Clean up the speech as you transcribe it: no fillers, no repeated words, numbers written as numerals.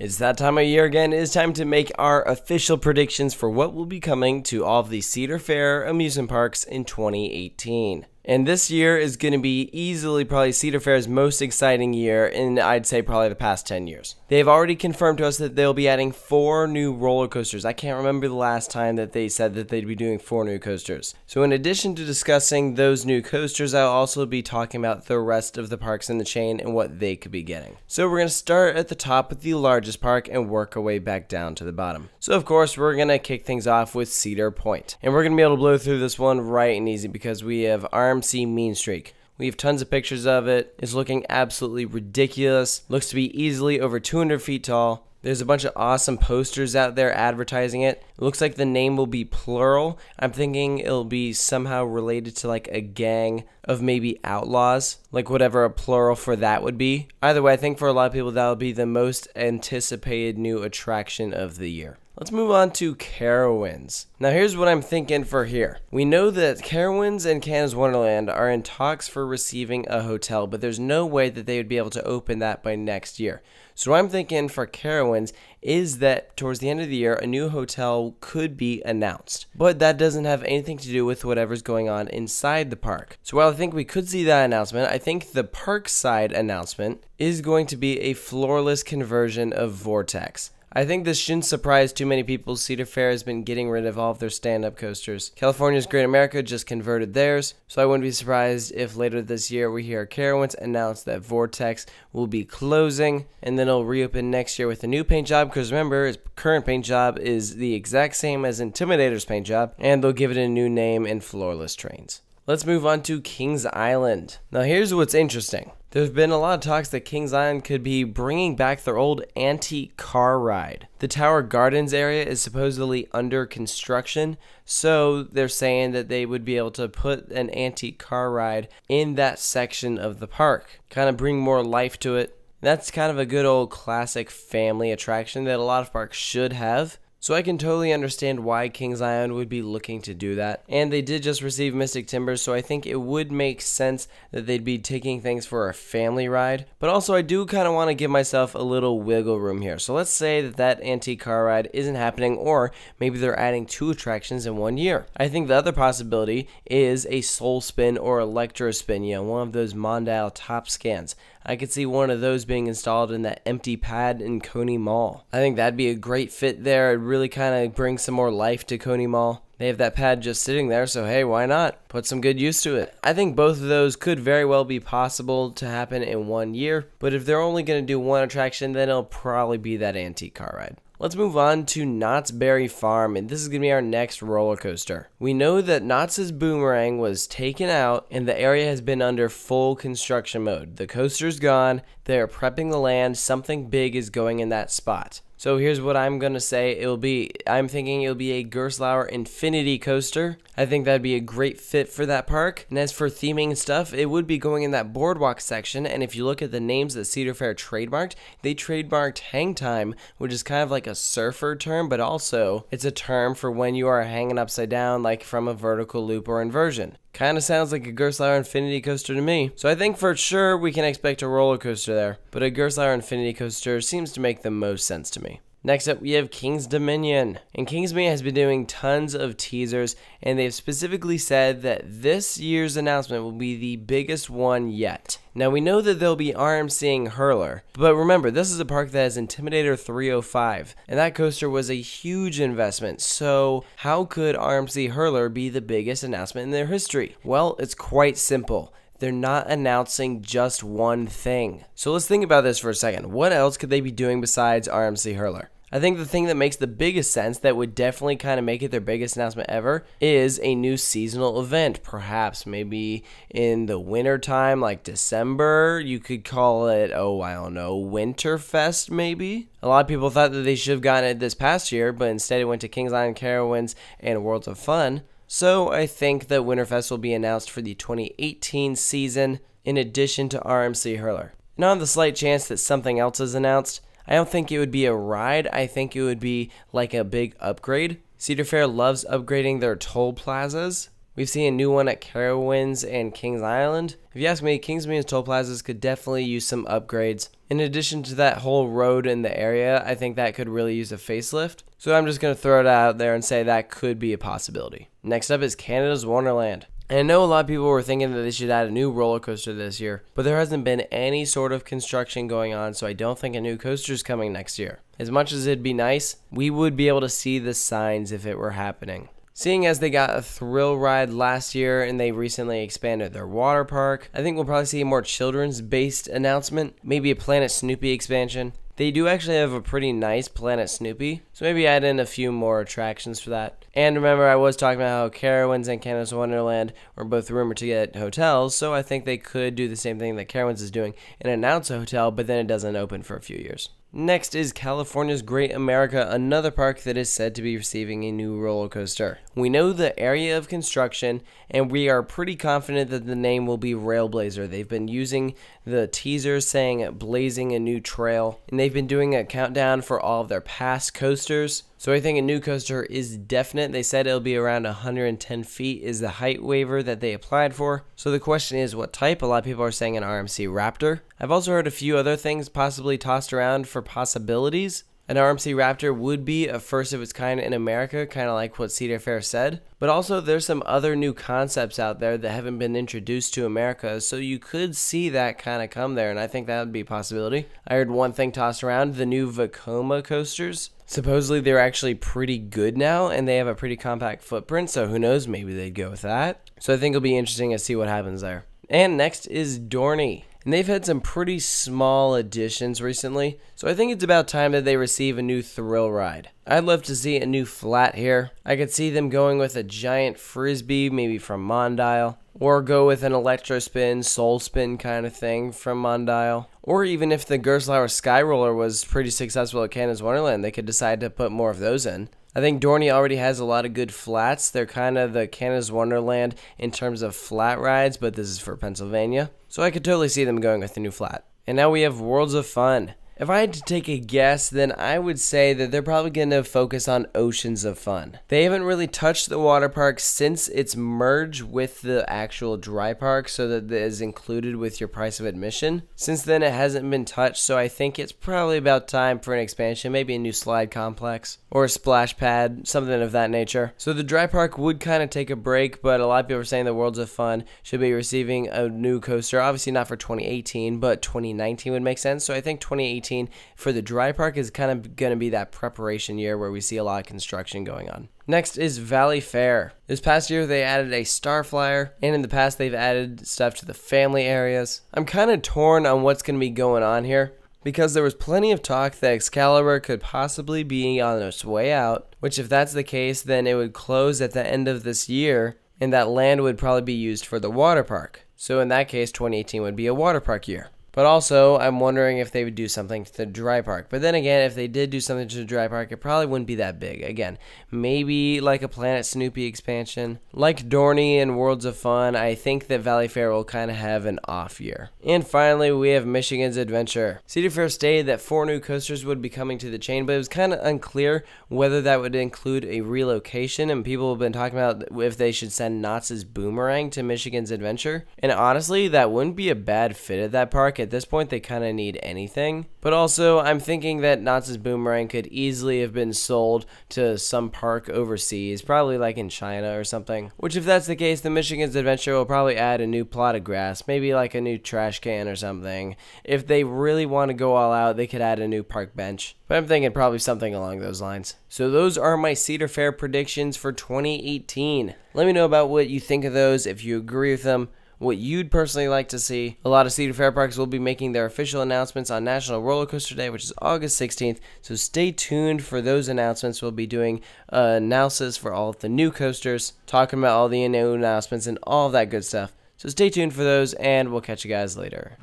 It's that time of year again. It is time to make our official predictions for what will be coming to all of the Cedar Fair amusement parks in 2018. And this year is going to be easily probably Cedar Fair's most exciting year in, I'd say, probably the past 10 years. They've already confirmed to us that they'll be adding 4 new roller coasters. I can't remember the last time that they said that they'd be doing 4 new coasters. So in addition to discussing those new coasters, I'll also be talking about the rest of the parks in the chain and what they could be getting. So we're going to start at the top with the largest park and work our way back down to the bottom. So of course, we're going to kick things off with Cedar Point. And we're going to be able to blow through this one right and easy because we have RMC Mean Streak. We have tons of pictures of it. It's looking absolutely ridiculous. Looks to be easily over 200 feet tall. There's a bunch of awesome posters out there advertising it. It looks like the name will be plural. I'm thinking it'll be somehow related to like a gang of maybe outlaws, like whatever a plural for that would be. Either way, I think for a lot of people that'll be the most anticipated new attraction of the year. Let's move on to Carowinds. Now here's what I'm thinking for here. We know that Carowinds and Canada's Wonderland are in talks for receiving a hotel, but there's no way that they would be able to open that by next year. So what I'm thinking for Carowinds is that towards the end of the year, a new hotel could be announced. But that doesn't have anything to do with whatever's going on inside the park. So while I think we could see that announcement, I think the park side announcement is going to be a floorless conversion of Vortex. I think this shouldn't surprise too many people. Cedar Fair has been getting rid of all of their stand-up coasters. California's Great America just converted theirs, so I wouldn't be surprised if later this year we hear Carowinds announce that Vortex will be closing, and then it'll reopen next year with a new paint job, because remember, its current paint job is the exact same as Intimidator's paint job, and they'll give it a new name and floorless trains. Let's move on to Kings Island. Now here's what's interesting. There's been a lot of talks that Kings Island could be bringing back their old antique car ride. The Tower Gardens area is supposedly under construction, so they're saying that they would be able to put an antique car ride in that section of the park. Kind of bring more life to it. That's kind of a good old classic family attraction that a lot of parks should have. So I can totally understand why Kings Island would be looking to do that. And they did just receive Mystic Timbers, so I think it would make sense that they'd be taking things for a family ride. But also I do kind of want to give myself a little wiggle room here. So let's say that that antique car ride isn't happening, or maybe they're adding 2 attractions in 1 year. I think the other possibility is a Soul Spin or Electro Spin, you know, one of those Mondial top scans. I could see one of those being installed in that empty pad in Coney Mall. I think that'd be a great fit there. It'd really kind of bring some more life to Coney Mall. They have that pad just sitting there, so hey, why not? Put some good use to it. I think both of those could very well be possible to happen in 1 year, but if they're only going to do 1 attraction, then it'll probably be that antique car ride. Let's move on to Knott's Berry Farm, and this is going to be our next roller coaster. We know that Knott's Boomerang was taken out, and the area has been under full construction mode. The coaster's gone, they are prepping the land, something big is going in that spot. So here's what I'm going to say I'm thinking it'll be a Gerstlauer Infinity Coaster. I think that'd be a great fit for that park. And as for theming and stuff, it would be going in that boardwalk section. And if you look at the names that Cedar Fair trademarked, they trademarked hang time, which is kind of like a surfer term, but also it's a term for when you are hanging upside down, like from a vertical loop or inversion. Kind of sounds like a Gerstlauer Infinity Coaster to me. So I think for sure we can expect a roller coaster there, but a Gerstlauer Infinity Coaster seems to make the most sense to me. Next up, we have King's Dominion. And King's Dominion has been doing tons of teasers, and they've specifically said that this year's announcement will be the biggest one yet. Now, we know that they'll be RMCing Hurler, but remember, this is a park that has Intimidator 305, and that coaster was a huge investment, so how could RMC Hurler be the biggest announcement in their history? Well, it's quite simple. They're not announcing just one thing. So let's think about this for a second. What else could they be doing besides RMC Hurler? I think the thing that makes the biggest sense, that would definitely kind of make it their biggest announcement ever, is a new seasonal event. Perhaps maybe in the winter time, like December, you could call it, I don't know, Winterfest maybe? A lot of people thought that they should have gotten it this past year, but instead it went to Kings Island, Carowinds, and Worlds of Fun. So I think that Winterfest will be announced for the 2018 season, in addition to RMC Hurler. And on the slight chance that something else is announced, I don't think it would be a ride. I think it would be like a big upgrade. Cedar Fair loves upgrading their toll plazas. We've seen a new one at Carowinds and Kings Island. If you ask me, Kings Dominion's toll plazas could definitely use some upgrades. In addition to that whole road in the area, I think that could really use a facelift. So I'm just going to throw it out there and say that could be a possibility. Next up is Canada's Wonderland. And I know a lot of people were thinking that they should add a new roller coaster this year, but there hasn't been any sort of construction going on, so I don't think a new coaster is coming next year. As much as it'd be nice, we would be able to see the signs if it were happening. Seeing as they got a thrill ride last year and they recently expanded their water park, I think we'll probably see a more children's-based announcement, maybe a Planet Snoopy expansion. They do actually have a pretty nice Planet Snoopy, so maybe add in a few more attractions for that. And remember, I was talking about how Carowinds and Canada's Wonderland were both rumored to get hotels, so I think they could do the same thing that Carowinds is doing and announce a hotel, but then it doesn't open for a few years. Next is California's Great America, another park that is said to be receiving a new roller coaster. We know the area of construction, and we are pretty confident that the name will be Railblazer. They've been using the teaser saying blazing a new trail, and they've been doing a countdown for all of their past coasters. So I think a new coaster is definite. They said it'll be around 110 feet is the height waiver that they applied for. So the question is what type? A lot of people are saying an RMC Raptor. I've also heard a few other things possibly tossed around for possibilities. An RMC Raptor would be a first of its kind in America, kind of like what Cedar Fair said. But also there's some other new concepts out there that haven't been introduced to America, so you could see that kind of come there, and I think that would be a possibility. I heard one thing tossed around, the new Vekoma coasters. Supposedly they're actually pretty good now, and they have a pretty compact footprint, so who knows, maybe they'd go with that. So I think it'll be interesting to see what happens there. And next is Dorney. And they've had some pretty small additions recently, so I think it's about time that they receive a new thrill ride. I'd love to see a new flat here. I could see them going with a giant frisbee, maybe from Mondial, or go with an electro spin, soul spin kind of thing from Mondial. Or even if the Gerstlauer Sky Roller was pretty successful at Canada's Wonderland, they could decide to put more of those in. I think Dorney already has a lot of good flats. They're kind of the Canada's Wonderland in terms of flat rides, but this is for Pennsylvania. So I could totally see them going with a new flat. And now we have Worlds of Fun. If I had to take a guess, then I would say that they're probably going to focus on Oceans of Fun. They haven't really touched the water park since its merge with the actual dry park, so that it is included with your price of admission. Since then, it hasn't been touched, so I think it's probably about time for an expansion, maybe a new slide complex or a splash pad, something of that nature. So the dry park would kind of take a break, but a lot of people are saying the Worlds of Fun should be receiving a new coaster. Obviously not for 2018, but 2019 would make sense. So I think 2018 for the dry park is kind of going to be that preparation year where we see a lot of construction going on. Next is Valleyfair. This past year they added a Star Flyer, and in the past they've added stuff to the family areas. I'm kind of torn on what's going to be going on here, because there was plenty of talk that Excalibur could possibly be on its way out, which if that's the case, then it would close at the end of this year, and that land would probably be used for the water park. So in that case, 2018 would be a water park year. But also, I'm wondering if they would do something to the dry park. But then again, if they did do something to the dry park, it probably wouldn't be that big. Again, maybe like a Planet Snoopy expansion. Like Dorney and Worlds of Fun, I think that Valleyfair will kind of have an off year. And finally, we have Michigan's Adventure. Cedar Fair stated that 4 new coasters would be coming to the chain, but it was kind of unclear whether that would include a relocation. And people have been talking about if they should send Knott's Boomerang to Michigan's Adventure. And honestly, that wouldn't be a bad fit at that park. At this point, they kind of need anything. But also, I'm thinking that Knott's Boomerang could easily have been sold to some park overseas, probably like in China or something. Which, if that's the case, the Michigan's Adventure will probably add a new plot of grass, maybe like a new trash can or something. If they really want to go all out, they could add a new park bench. But I'm thinking probably something along those lines. So those are my Cedar Fair predictions for 2018. Let me know about what you think of those, if you agree with them, what you'd personally like to see. A lot of Cedar Fair parks will be making their official announcements on National Roller Coaster Day, which is August 16th, so stay tuned for those announcements. We'll be doing analysis for all of the new coasters, talking about all the new announcements and all of that good stuff. So stay tuned for those, and we'll catch you guys later.